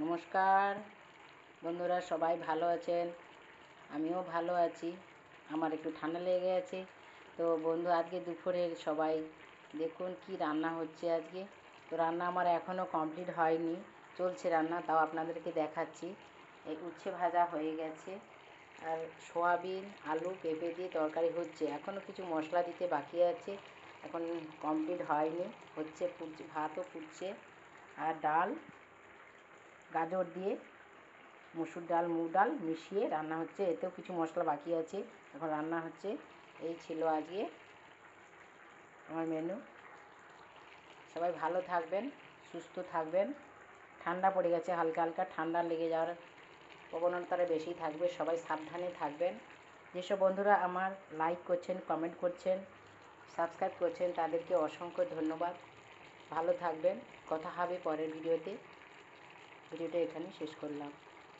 নমস্কার বন্ধুরা, সবাই ভালো আছেন? আমিও ভালো আছি। আমার একটু ঠান্ডা লেগে গেছে। তো বন্ধু, আজকে দুপুরের সবাই দেখুন কি রান্না হচ্ছে আজকে। তো রান্না আমার এখনও কমপ্লিট হয়নি, চলছে রান্না, তাও আপনাদেরকে দেখাচ্ছি। এই উচ্ছে ভাজা হয়ে গেছে, আর সোয়াবিন আলু পেঁপে দিয়ে তরকারি হচ্ছে। এখনও কিছু মশলা দিতে বাকি আছে, এখন কমপ্লিট হয়নি, হচ্ছে, ফুটছে, ভাতও ফুটছে। আর ডাল গাজর দিয়ে মসুর ডাল মুগ ডাল মিশিয়ে রান্না হচ্ছে, এতেও কিছু মশলা বাকি আছে, এখন রান্না হচ্ছে। এই ছিল আজকে আমার মেনু। সবাই ভালো থাকবেন, সুস্থ থাকবেন। ঠান্ডা পড়ে গেছে, হালকা হালকা ঠান্ডা লেগে যাওয়ার প্রবণতা বেশি থাকবে, সবাই সাবধানে থাকবেন। যেসব বন্ধুরা আমার লাইক করছেন, কমেন্ট করছেন, সাবস্ক্রাইব করছেন, তাদেরকে অসংখ্য ধন্যবাদ। ভালো থাকবেন, কথা হবে পরের ভিডিওতে। ভিডিওটা এখানে শেষ করলাম।